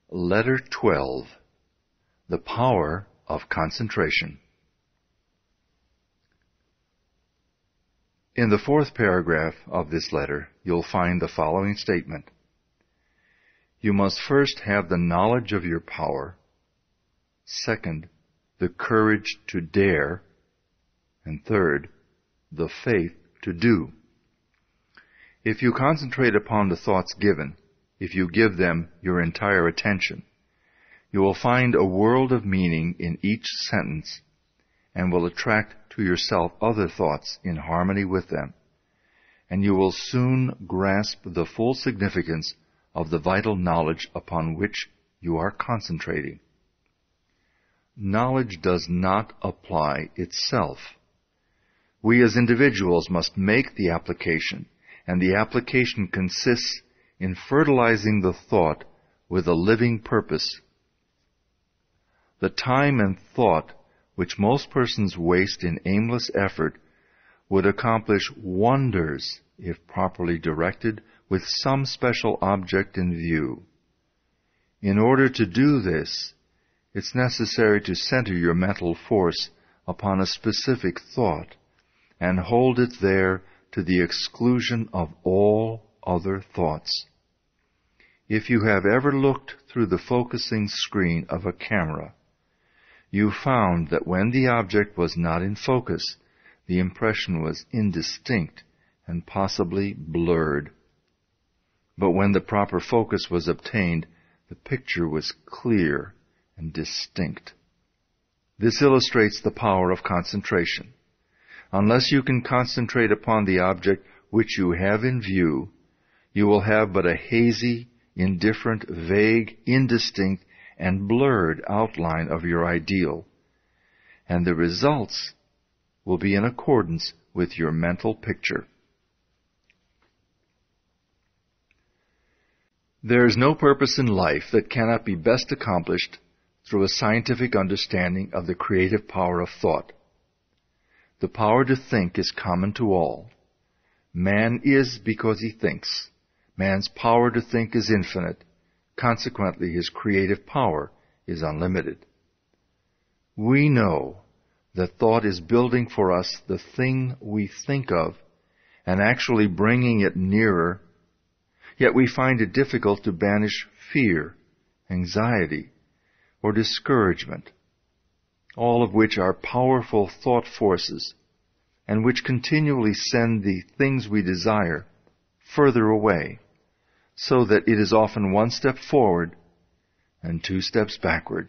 Letter 12. The Power of Concentration. In the fourth paragraph of this letter, you'll find the following statement. You must first have the knowledge of your power. Second, the courage to dare. And third, the faith to do. If you concentrate upon the thoughts given, if you give them your entire attention, you will find a world of meaning in each sentence and will attract to yourself other thoughts in harmony with them, and you will soon grasp the full significance of the vital knowledge upon which you are concentrating. Knowledge does not apply itself. We as individuals must make the application, and the application consists in fertilizing the thought with a living purpose. The time and thought which most persons waste in aimless effort would accomplish wonders if properly directed with some special object in view. In order to do this, it's necessary to center your mental force upon a specific thought and hold it there to the exclusion of all other thoughts. If you have ever looked through the focusing screen of a camera, you found that when the object was not in focus, the impression was indistinct and possibly blurred. But when the proper focus was obtained, the picture was clear and distinct. This illustrates the power of concentration. Unless you can concentrate upon the object which you have in view, you will have but a hazy, indifferent, vague, indistinct, and blurred outline of your ideal, and the results will be in accordance with your mental picture. There is no purpose in life that cannot be best accomplished through a scientific understanding of the creative power of thought. The power to think is common to all. Man is because he thinks. Man's power to think is infinite. Consequently, his creative power is unlimited. We know that thought is building for us the thing we think of and actually bringing it nearer, yet we find it difficult to banish fear, anxiety, or discouragement, all of which are powerful thought forces and which continually send the things we desire further away, so that it is often one step forward and two steps backward.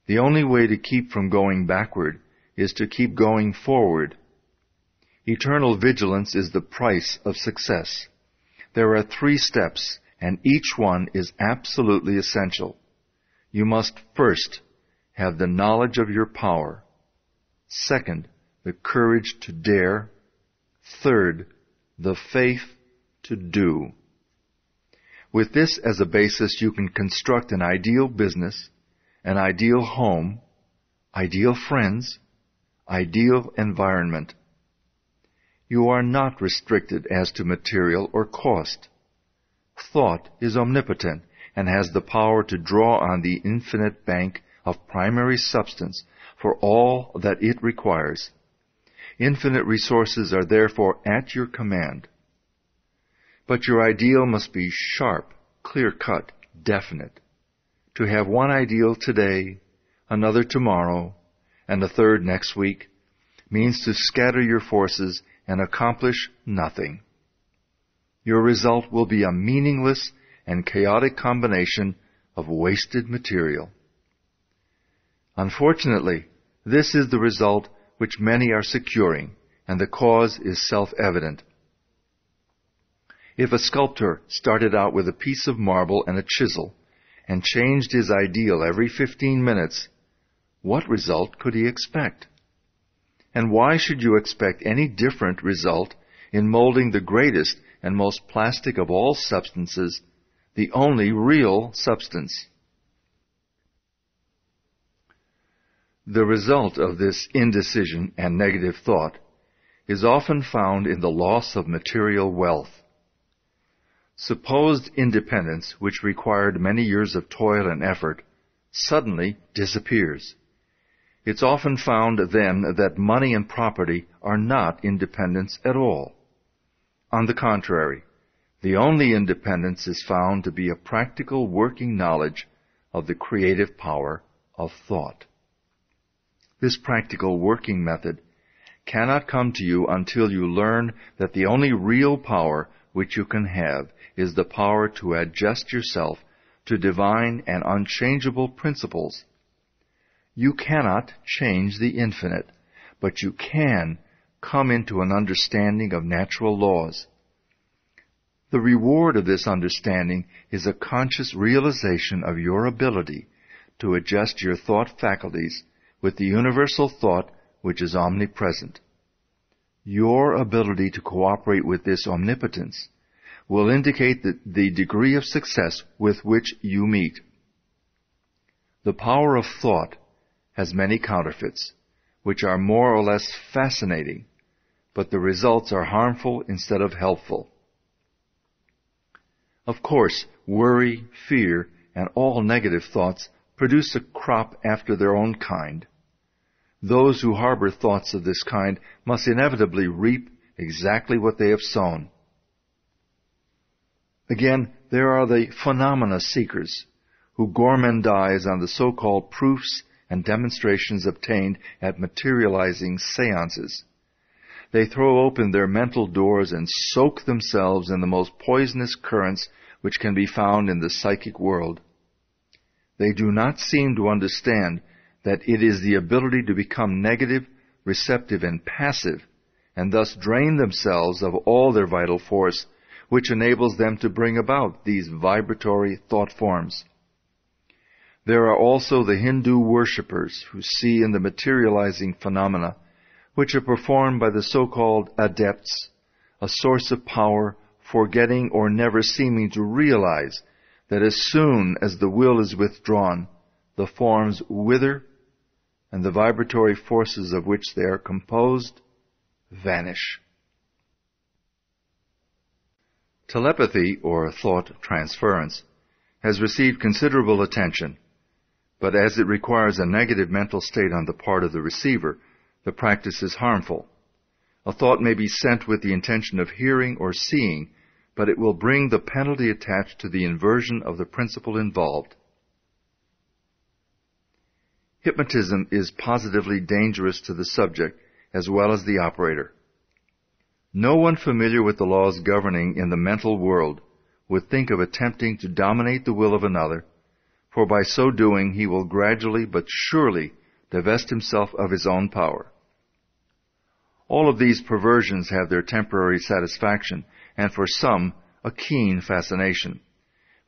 The only way to keep from going backward is to keep going forward. Eternal vigilance is the price of success. There are 3 steps, and each one is absolutely essential. You must first have the knowledge of your power. Second, the courage to dare. Third, the faith to do. With this as a basis, you can construct an ideal business, an ideal home, ideal friends, ideal environment. You are not restricted as to material or cost. Thought is omnipotent and has the power to draw on the infinite bank of primary substance for all that it requires. Infinite resources are therefore at your command. But your ideal must be sharp, clear-cut, definite. To have one ideal today, another tomorrow, and a third next week means to scatter your forces and accomplish nothing. Your result will be a meaningless and chaotic combination of wasted material. Unfortunately, this is the result which many are securing, and the cause is self-evident. If a sculptor started out with a piece of marble and a chisel and changed his ideal every 15 minutes, what result could he expect? And why should you expect any different result in molding the greatest and most plastic of all substances, the only real substance? The result of this indecision and negative thought is often found in the loss of material wealth. Supposed independence, which required many years of toil and effort, suddenly disappears. It's often found then that money and property are not independence at all. On the contrary, the only independence is found to be a practical working knowledge of the creative power of thought. This practical working method cannot come to you until you learn that the only real power which you can have is the power to adjust yourself to divine and unchangeable principles. You cannot change the infinite, but you can come into an understanding of natural laws. The reward of this understanding is a conscious realization of your ability to adjust your thought faculties with the universal thought which is omnipresent. Your ability to cooperate with this omnipotence will indicate the degree of success with which you meet. The power of thought has many counterfeits, which are more or less fascinating, but the results are harmful instead of helpful. Of course, worry, fear, and all negative thoughts produce a crop after their own kind. Those who harbor thoughts of this kind must inevitably reap exactly what they have sown. Again, there are the phenomena seekers who gormandize on the so-called proofs and demonstrations obtained at materializing seances. They throw open their mental doors and soak themselves in the most poisonous currents which can be found in the psychic world. They do not seem to understand that it is the ability to become negative, receptive, and passive, and thus drain themselves of all their vital force, which enables them to bring about these vibratory thought forms. There are also the Hindu worshippers who see in the materializing phenomena, which are performed by the so-called adepts, a source of power, forgetting or never seeming to realize that as soon as the will is withdrawn, the forms wither, and the vibratory forces of which they are composed vanish. Telepathy, or thought transference, has received considerable attention, but as it requires a negative mental state on the part of the receiver, the practice is harmful. A thought may be sent with the intention of hearing or seeing, but it will bring the penalty attached to the inversion of the principle involved. Hypnotism is positively dangerous to the subject as well as the operator. No one familiar with the laws governing in the mental world would think of attempting to dominate the will of another, for by so doing he will gradually but surely divest himself of his own power. All of these perversions have their temporary satisfaction, and for some, a keen fascination.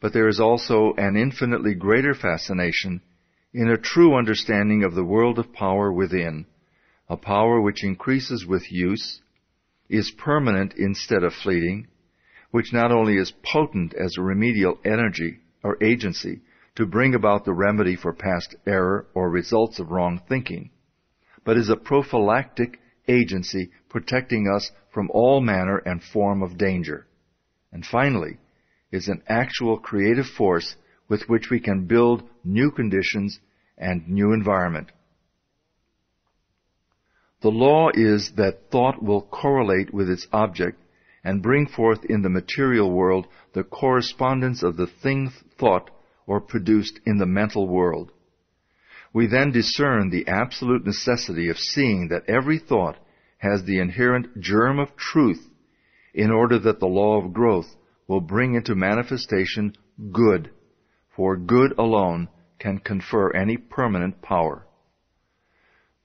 But there is also an infinitely greater fascination in a true understanding of the world of power within, a power which increases with use, is permanent instead of fleeting, which not only is potent as a remedial energy or agency to bring about the remedy for past error or results of wrong thinking, but is a prophylactic agency protecting us from all manner and form of danger, and finally is an actual creative force with which we can build new conditions and new environment. The law is that thought will correlate with its object and bring forth in the material world the correspondence of the thing thought or produced in the mental world. We then discern the absolute necessity of seeing that every thought has the inherent germ of truth in order that the law of growth will bring into manifestation good, for good alone can confer any permanent power.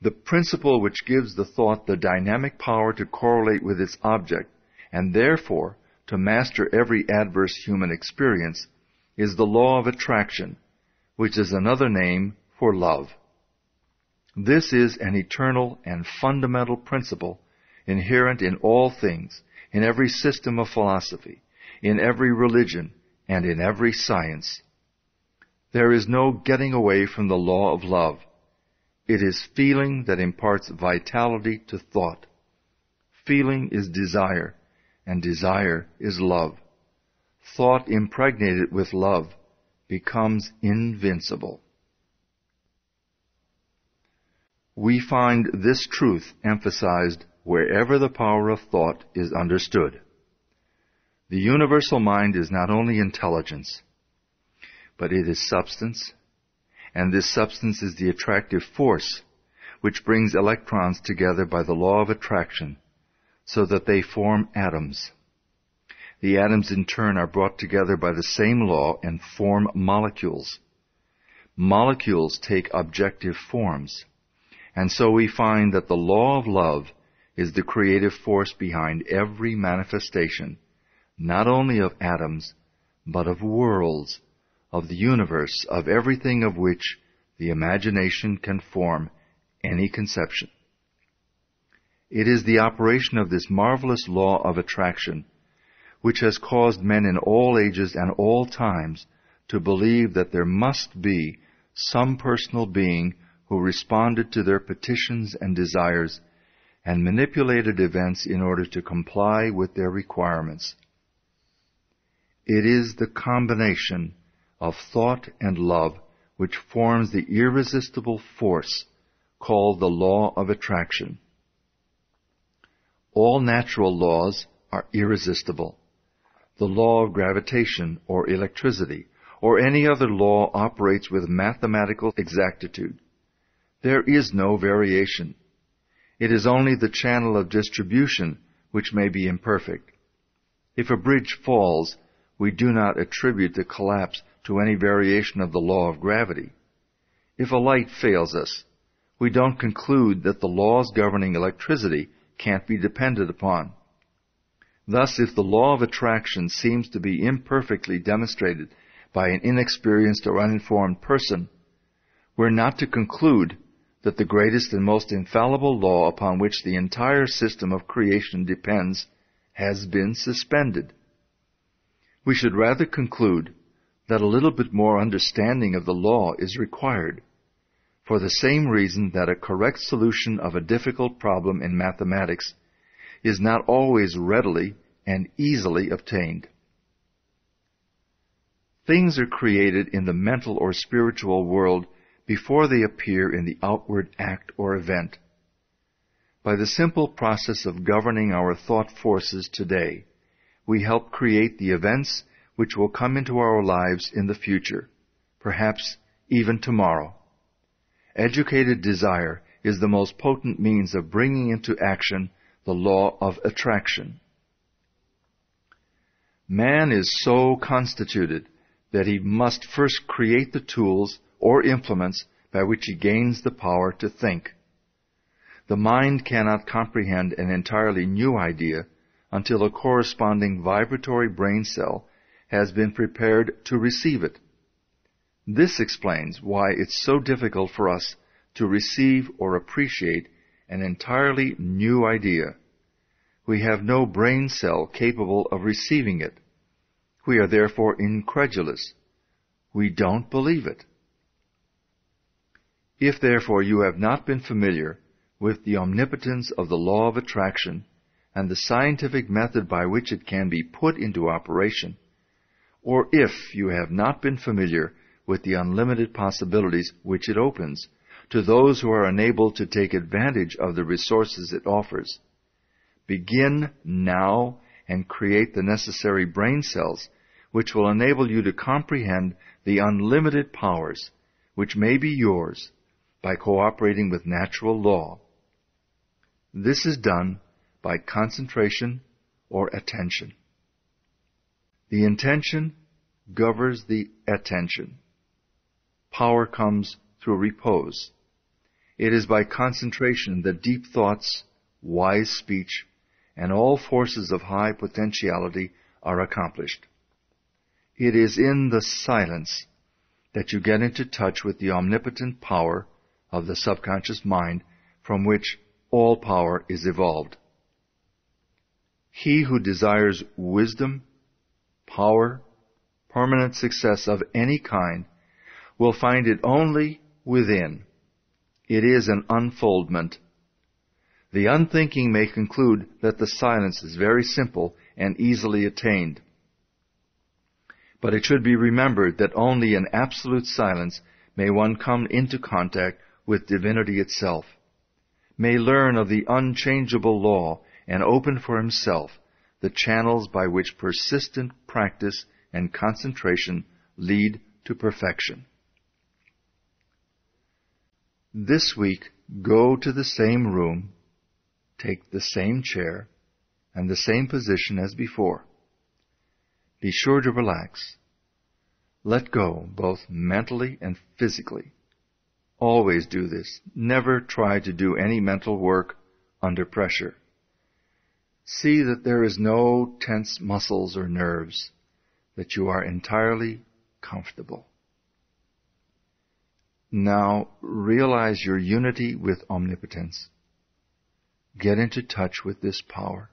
The principle which gives the thought the dynamic power to correlate with its object, and therefore to master every adverse human experience, is the law of attraction, which is another name for love. This is an eternal and fundamental principle inherent in all things, in every system of philosophy, in every religion, and in every science. There is no getting away from the law of love. It is feeling that imparts vitality to thought. Feeling is desire, and desire is love. thought impregnated with love becomes invincible. We find this truth emphasized wherever the power of thought is understood. The universal mind is not only intelligence, but it is substance, and this substance is the attractive force which brings electrons together by the law of attraction so that they form atoms. The atoms in turn are brought together by the same law and form molecules. Molecules take objective forms, and so we find that the law of love is the creative force behind every manifestation, not only of atoms, but of worlds, of the universe, of everything of which the imagination can form any conception. It is the operation of this marvelous law of attraction which has caused men in all ages and all times to believe that there must be some personal being who responded to their petitions and desires and manipulated events in order to comply with their requirements. It is the combination of thought and love which forms the irresistible force called the law of attraction. All natural laws are irresistible. The law of gravitation or electricity or any other law operates with mathematical exactitude. There is no variation. It is only the channel of distribution which may be imperfect. If a bridge falls, we do not attribute the collapse to any variation of the law of gravity. If a light fails us, we don't conclude that the laws governing electricity can't be depended upon. Thus, if the law of attraction seems to be imperfectly demonstrated by an inexperienced or uninformed person, we're not to conclude that the greatest and most infallible law upon which the entire system of creation depends has been suspended. We should rather conclude that a little bit more understanding of the law is required, for the same reason that a correct solution of a difficult problem in mathematics is not always readily and easily obtained. Things are created in the mental or spiritual world before they appear in the outward act or event. By the simple process of governing our thought forces today, we help create the events which will come into our lives in the future, perhaps even tomorrow. Educated desire is the most potent means of bringing into action the law of attraction. Man is so constituted that he must first create the tools or implements by which he gains the power to think. The mind cannot comprehend an entirely new idea until a corresponding vibratory brain cell has been prepared to receive it. This explains why it's so difficult for us to receive or appreciate an entirely new idea. We have no brain cell capable of receiving it. We are therefore incredulous. We don't believe it. If therefore you have not been familiar with the omnipotence of the law of attraction and the scientific method by which it can be put into operation, or if you have not been familiar with the unlimited possibilities which it opens to those who are unable to take advantage of the resources it offers, begin now and create the necessary brain cells which will enable you to comprehend the unlimited powers which may be yours by cooperating with natural law. This is done by concentration or attention. The intention governs the attention. Power comes through repose. It is by concentration that deep thoughts, wise speech, and all forces of high potentiality are accomplished. It is in the silence that you get into touch with the omnipotent power of the subconscious mind from which all power is evolved. He who desires wisdom, power, permanent success of any kind will find it only within. It is an unfoldment. The unthinking may conclude that the silence is very simple and easily attained. But it should be remembered that only in absolute silence may one come into contact with divinity itself, may learn of the unchangeable law, and open for himself the channels by which persistent practice and concentration lead to perfection. This week, go to the same room, take the same chair, and the same position as before. Be sure to relax. Let go, both mentally and physically. Always do this. Never try to do any mental work under pressure. See that there is no tense muscles or nerves, that you are entirely comfortable. Now realize your unity with omnipotence. Get into touch with this power.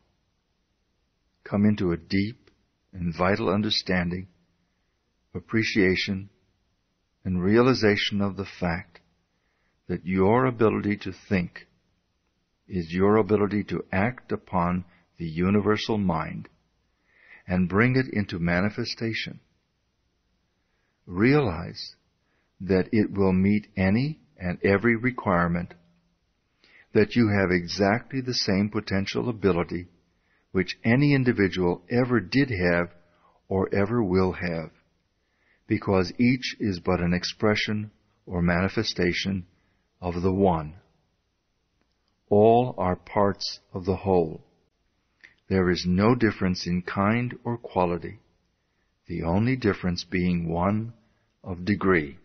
Come into a deep and vital understanding, appreciation, and realization of the fact that your ability to think is your ability to act upon the universal mind and bring it into manifestation. Realize that it will meet any and every requirement, that you have exactly the same potential ability which any individual ever did have or ever will have, because each is but an expression or manifestation of the One. All are parts of the whole. There is no difference in kind or quality, the only difference being one of degree.